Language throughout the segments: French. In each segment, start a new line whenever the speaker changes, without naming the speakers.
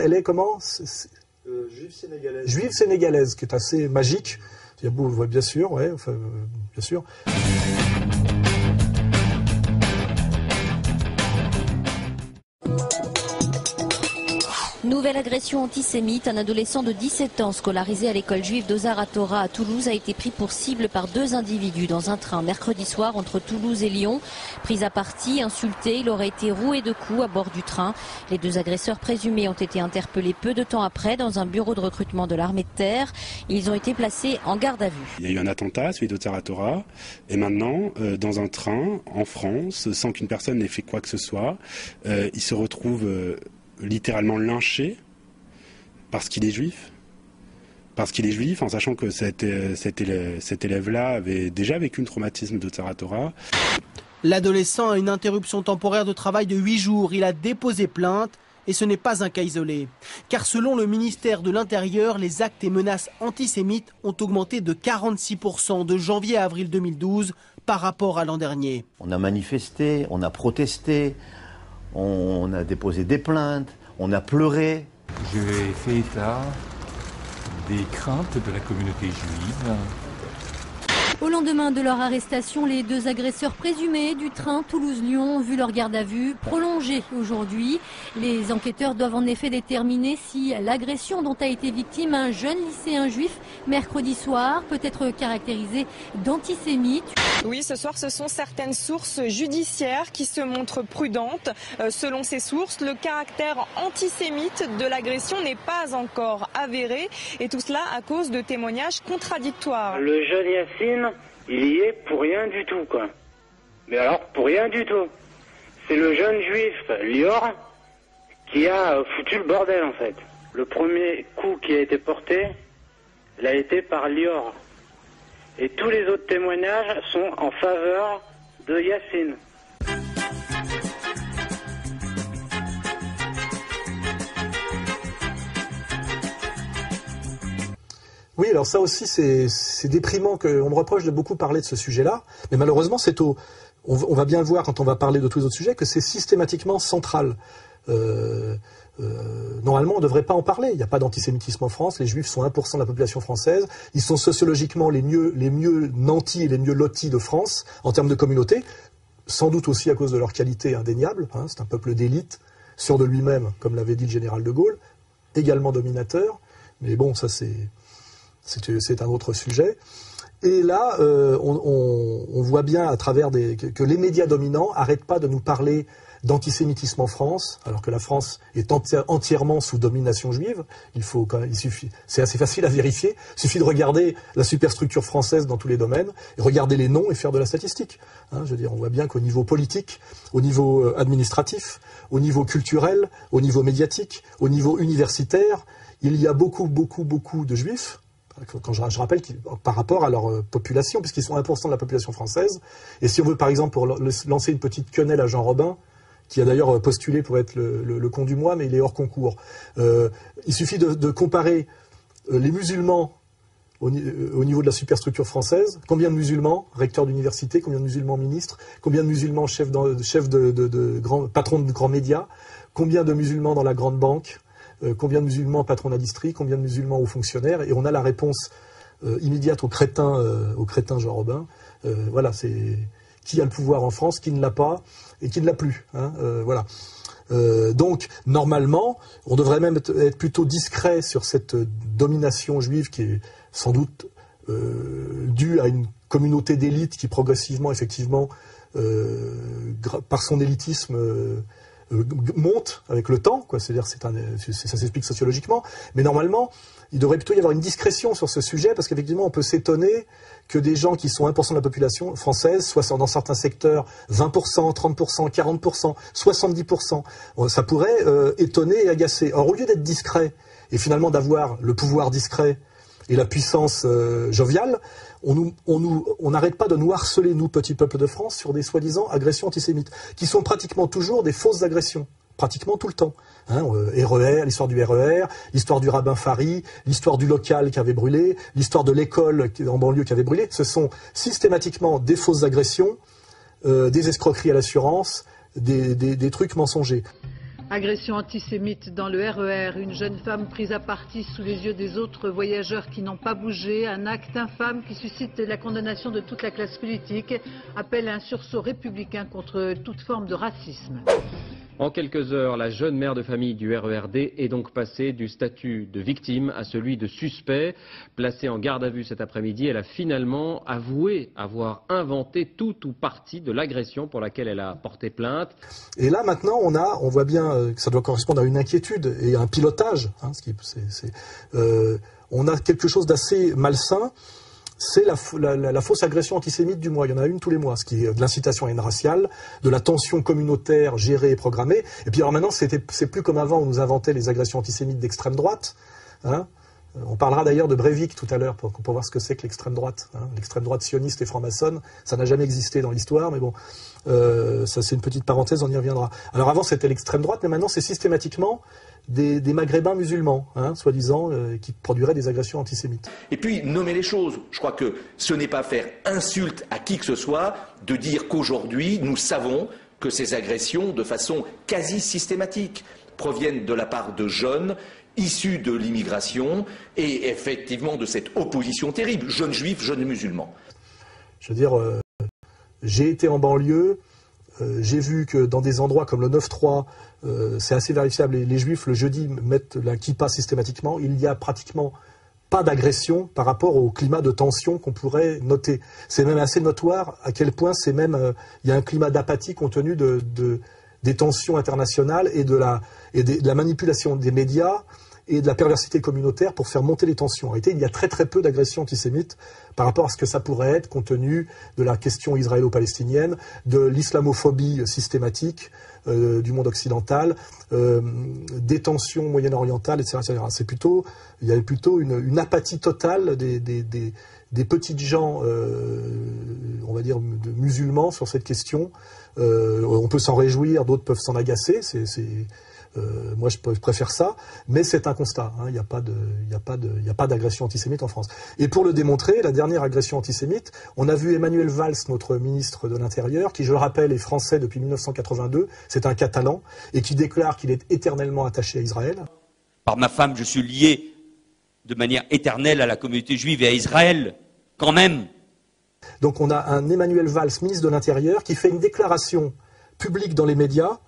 Elle est comment?
Juive sénégalaise.
Juive sénégalaise, qui est assez magique. Il y a bien sûr, ouais, enfin, bien sûr.
Nouvelle agression antisémite. Un adolescent de 17 ans scolarisé à l'école juive d'Ozar HaTorah à Toulouse a été pris pour cible par 2 individus dans un train mercredi soir entre Toulouse et Lyon. Pris à partie, insulté, il aurait été roué de coups à bord du train. Les 2 agresseurs présumés ont été interpellés peu de temps après dans un bureau de recrutement de l'armée de terre. Ils ont été placés en garde à vue.
Il y a eu un attentat, celui d'Ozar HaTorah, et maintenant, dans un train en France, sans qu'une personne n'ait fait quoi que ce soit, il se retrouve littéralement lynché parce qu'il est juif. Parce qu'il est juif, en sachant que cet élève-là avait déjà vécu un traumatisme d'Ozar HaTorah.
L'adolescent a une interruption temporaire de travail de 8 jours. Il a déposé plainte et ce n'est pas un cas isolé. Car selon le ministère de l'Intérieur, les actes et menaces antisémites ont augmenté de 46% de janvier à avril 2012 par rapport à l'an dernier.
On a manifesté, on a protesté, on a déposé des plaintes, on a pleuré.
J'ai fait état des craintes de la communauté juive.
Au lendemain de leur arrestation, les 2 agresseurs présumés du train Toulouse-Lyon ont vu leur garde à vue prolongée aujourd'hui. Les enquêteurs doivent en effet déterminer si l'agression dont a été victime un jeune lycéen juif mercredi soir peut être caractérisée d'antisémite.
Oui, ce soir, ce sont certaines sources judiciaires qui se montrent prudentes. Selon ces sources, le caractère antisémite de l'agression n'est pas encore avéré, et tout cela à cause de témoignages contradictoires.
Le jeune Yacine, il y est pour rien du tout, quoi. Mais alors, pour rien du tout. C'est le jeune juif Lior qui a foutu le bordel, en fait. Le premier coup qui a été porté, il a été par Lior. Et tous les autres témoignages sont en faveur de Yacine.
Oui, alors ça aussi, c'est déprimant qu'on me reproche de beaucoup parler de ce sujet-là, mais malheureusement, on va bien le voir quand on va parler de tous les autres sujets, que c'est systématiquement central. Normalement, on ne devrait pas en parler. Il n'y a pas d'antisémitisme en France. Les Juifs sont 1% de la population française. Ils sont sociologiquement les mieux nantis et les mieux lotis de France en termes de communauté, sans doute aussi à cause de leur qualité indéniable. Hein. C'est un peuple d'élite, sûr de lui-même, comme l'avait dit le général de Gaulle, également dominateur. Mais bon, ça c'est un autre sujet. Et là, on voit bien à travers que les médias dominants n'arrêtent pas de nous parler d'antisémitisme en France, alors que la France est entièrement sous domination juive. C'est assez facile à vérifier. Il suffit de regarder la superstructure française dans tous les domaines, et regarder les noms et faire de la statistique. Hein, je veux dire, on voit bien qu'au niveau politique, au niveau administratif, au niveau culturel, au niveau médiatique, au niveau universitaire, il y a beaucoup de juifs. Quand je rappelle par rapport à leur population, puisqu'ils sont 1% de la population française. Et si on veut, par exemple, pour lancer une petite quenelle à Jean Robin, qui a d'ailleurs postulé pour être le con du mois, mais il est hors concours. Il suffit de comparer les musulmans au niveau de la superstructure française. Combien de musulmans recteurs d'université, combien de musulmans ministres, combien de musulmans patrons de grands médias, combien de musulmans dans la grande banque, combien de musulmans patronat district, combien de musulmans hauts fonctionnaires, et on a la réponse immédiate au crétin Jean Robin. Voilà, c'est qui a le pouvoir en France, qui ne l'a pas et qui ne l'a plus. Hein, voilà. Donc, normalement, on devrait même être plutôt discret sur cette domination juive qui est sans doute due à une communauté d'élite qui progressivement, effectivement, par son élitisme, monte avec le temps, quoi. C'est-à-dire, ça s'explique sociologiquement. Mais normalement, il devrait plutôt y avoir une discrétion sur ce sujet, parce qu'effectivement, on peut s'étonner que des gens qui sont 1% de la population française soient dans certains secteurs 20%, 30%, 40%, 70%. Ça pourrait étonner et agacer. Or, au lieu d'être discret, et finalement d'avoir le pouvoir discret et la puissance joviale, on n'arrête pas de nous harceler, nous, petits peuples de France, sur des soi-disant agressions antisémites, qui sont pratiquement toujours des fausses agressions, pratiquement tout le temps. Hein, RER, l'histoire du RER, l'histoire du rabbin Fari, l'histoire du local qui avait brûlé, l'histoire de l'école en banlieue qui avait brûlé. Ce sont systématiquement des fausses agressions, des escroqueries à l'assurance, des trucs mensongers.
Agression antisémite dans le RER, une jeune femme prise à partie sous les yeux des autres voyageurs qui n'ont pas bougé, un acte infâme qui suscite la condamnation de toute la classe politique, appelle à un sursaut républicain contre toute forme de racisme.
En quelques heures, la jeune mère de famille du RERD est donc passée du statut de victime à celui de suspect. Placée en garde à vue cet après-midi, elle a finalement avoué avoir inventé tout ou partie de l'agression pour laquelle elle a porté plainte.
Et là maintenant, on voit bien que ça doit correspondre à une inquiétude et à un pilotage. On a quelque chose d'assez malsain. C'est la fausse agression antisémite du mois. Il y en a une tous les mois, ce qui est de l'incitation à haine raciale, de la tension communautaire gérée et programmée. Et puis alors maintenant, c'est plus comme avant où on nous inventait les agressions antisémites d'extrême droite. Hein. On parlera d'ailleurs de Breivik tout à l'heure pour voir ce que c'est que l'extrême droite. Hein. L'extrême droite sioniste et franc-maçonne, ça n'a jamais existé dans l'histoire, mais bon, ça c'est une petite parenthèse, on y reviendra. Alors avant c'était l'extrême droite, mais maintenant c'est systématiquement des maghrébins musulmans, hein, soi-disant, qui produiraient des agressions antisémites.
Et puis, nommer les choses. Je crois que ce n'est pas faire insulte à qui que ce soit de dire qu'aujourd'hui, nous savons que ces agressions, de façon quasi systématique, proviennent de la part de jeunes issus de l'immigration et effectivement de cette opposition terrible, jeunes juifs, jeunes musulmans.
Je veux dire, j'ai été en banlieue, j'ai vu que dans des endroits comme le 9-3, c'est assez vérifiable, les juifs le jeudi mettent la kippa systématiquement, il n'y a pratiquement pas d'agression par rapport au climat de tension qu'on pourrait noter. C'est même assez notoire à quel point il y a un climat d'apathie compte tenu des tensions internationales et de la manipulation des médias et de la perversité communautaire pour faire monter les tensions. En réalité, il y a très très peu d'agressions antisémites par rapport à ce que ça pourrait être compte tenu de la question israélo-palestinienne, de l'islamophobie systématique du monde occidental, des tensions moyen-orientales, etc. Il y a plutôt une apathie totale des petites gens, on va dire, musulmans sur cette question. On peut s'en réjouir, d'autres peuvent s'en agacer, moi je préfère ça, mais c'est un constat, hein, il n'y a pas d'agression antisémite en France. Et pour le démontrer, la dernière agression antisémite, on a vu Emmanuel Valls, notre ministre de l'Intérieur, qui je le rappelle est français depuis 1982, c'est un Catalan, et qui déclare qu'il est éternellement attaché à Israël.
Par ma femme, je suis lié de manière éternelle à la communauté juive et à Israël, quand même.
Donc on a un Emmanuel Valls, ministre de l'Intérieur, qui fait une déclaration publique dans les médias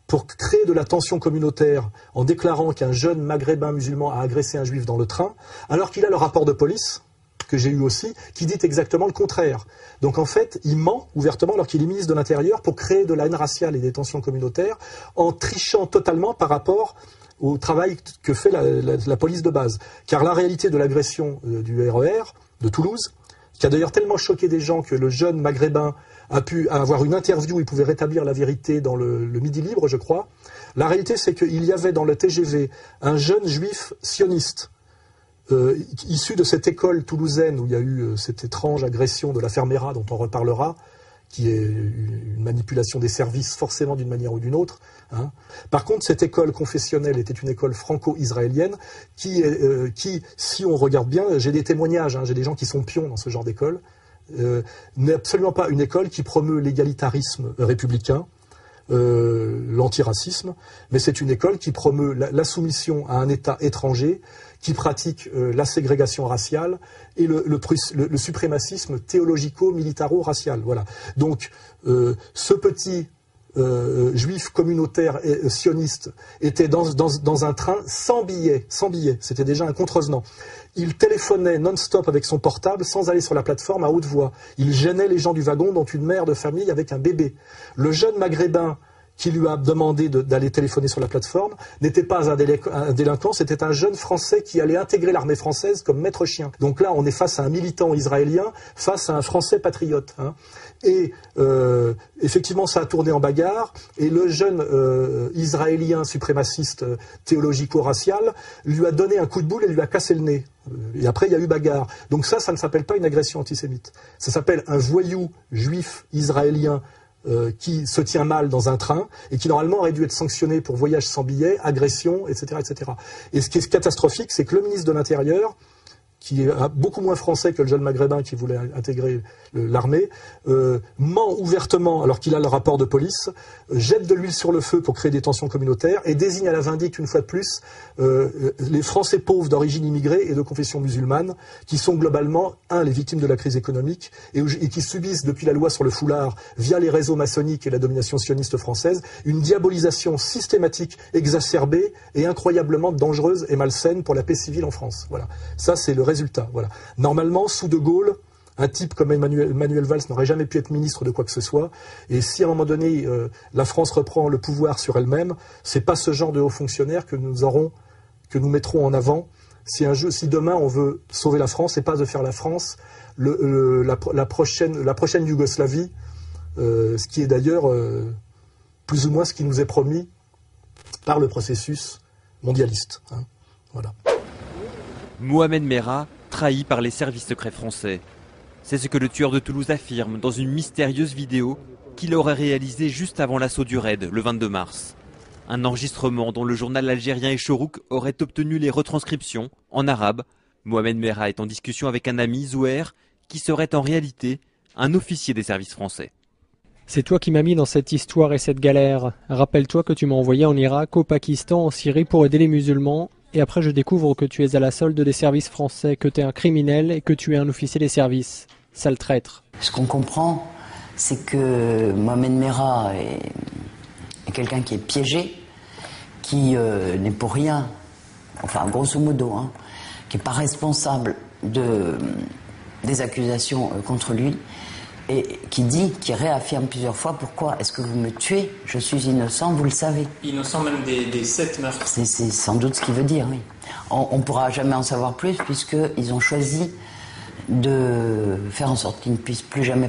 pour créer de la tension communautaire en déclarant qu'un jeune maghrébin musulman a agressé un juif dans le train, alors qu'il a le rapport de police, que j'ai eu aussi, qui dit exactement le contraire. Donc en fait, il ment ouvertement alors qu'il est ministre de l'Intérieur pour créer de la haine raciale et des tensions communautaires en trichant totalement par rapport au travail que fait la police de base. Car la réalité de l'agression du RER de Toulouse, qui a d'ailleurs tellement choqué des gens que le jeune maghrébin a pu avoir une interview où il pouvait rétablir la vérité dans le Midi Libre, je crois. La réalité, c'est qu'il y avait dans le TGV un jeune juif sioniste, issu de cette école toulousaine où il y a eu cette étrange agression de la Fermera, dont on reparlera, qui est une manipulation des services forcément d'une manière ou d'une autre. Hein. Par contre, cette école confessionnelle était une école franco-israélienne qui, si on regarde bien, j'ai des témoignages, hein, j'ai des gens qui sont pions dans ce genre d'école, n'est absolument pas une école qui promeut l'égalitarisme républicain, l'antiracisme, mais c'est une école qui promeut la soumission à un État étranger, qui pratique la ségrégation raciale et le suprémacisme théologico-militaro-racial. Voilà. Donc, ce petit juif communautaire et sioniste était dans un train sans billet. C'était déjà un contrevenant. Il téléphonait non-stop avec son portable sans aller sur la plateforme à haute voix. Il gênait les gens du wagon, dont une mère de famille avec un bébé. Le jeune maghrébin qui lui a demandé d'aller téléphoner sur la plateforme n'était pas un délinquant, c'était un jeune Français qui allait intégrer l'armée française comme maître chien. Donc là, on est face à un militant israélien, face à un Français patriote. Hein. Et effectivement, ça a tourné en bagarre, et le jeune israélien suprémaciste théologico-racial lui a donné un coup de boule et lui a cassé le nez. Et après, il y a eu bagarre. Donc ça ne s'appelle pas une agression antisémite. Ça s'appelle un voyou juif israélien qui se tient mal dans un train et qui normalement aurait dû être sanctionné pour voyage sans billet, agression, etc., etc. Et ce qui est catastrophique, c'est que le ministre de l'Intérieur, qui est beaucoup moins français que le jeune maghrébin qui voulait intégrer l'armée, ment ouvertement alors qu'il a le rapport de police, jette de l'huile sur le feu pour créer des tensions communautaires et désigne à la vindicte une fois de plus les Français pauvres d'origine immigrée et de confession musulmane qui sont globalement, les victimes de la crise économique et qui subissent depuis la loi sur le foulard via les réseaux maçonniques et la domination sioniste française une diabolisation systématique, exacerbée et incroyablement dangereuse et malsaine pour la paix civile en France. Voilà. Ça, c'est le résultat. Voilà. Normalement, sous De Gaulle, un type comme Manuel Valls n'aurait jamais pu être ministre de quoi que ce soit. Et si à un moment donné, la France reprend le pouvoir sur elle-même, c'est pas ce genre de hauts fonctionnaires que nous mettrons en avant. Si demain on veut sauver la France, c'est pas de faire la France la prochaine Yougoslavie, ce qui est d'ailleurs plus ou moins ce qui nous est promis par le processus mondialiste. Hein. Voilà.
Mohamed Merah, trahi par les services secrets français. C'est ce que le tueur de Toulouse affirme dans une mystérieuse vidéo qu'il aurait réalisée juste avant l'assaut du raid, le 22 mars. Un enregistrement dont le journal algérien Echorouk aurait obtenu les retranscriptions en arabe. Mohamed Merah est en discussion avec un ami, Zouher, qui serait en réalité un officier des services français.
C'est toi qui m'as mis dans cette histoire et cette galère. Rappelle-toi que tu m'as envoyé en Irak, au Pakistan, en Syrie pour aider les musulmans. Et après je découvre que tu es à la solde des services français, que tu es un criminel et que tu es un officier des services. Sale traître.
Ce qu'on comprend, c'est que Mohamed Merah est quelqu'un qui est piégé, qui n'est pour rien, enfin grosso modo, qui n'est pas responsable des accusations contre lui, et qui réaffirme plusieurs fois: pourquoi est-ce que vous me tuez? Je suis innocent, vous le savez.
Innocent même des 7 meurtres.
C'est sans doute ce qu'il veut dire, oui. On ne pourra jamais en savoir plus puisqu'ils ont choisi de faire en sorte qu'il ne puisse plus jamais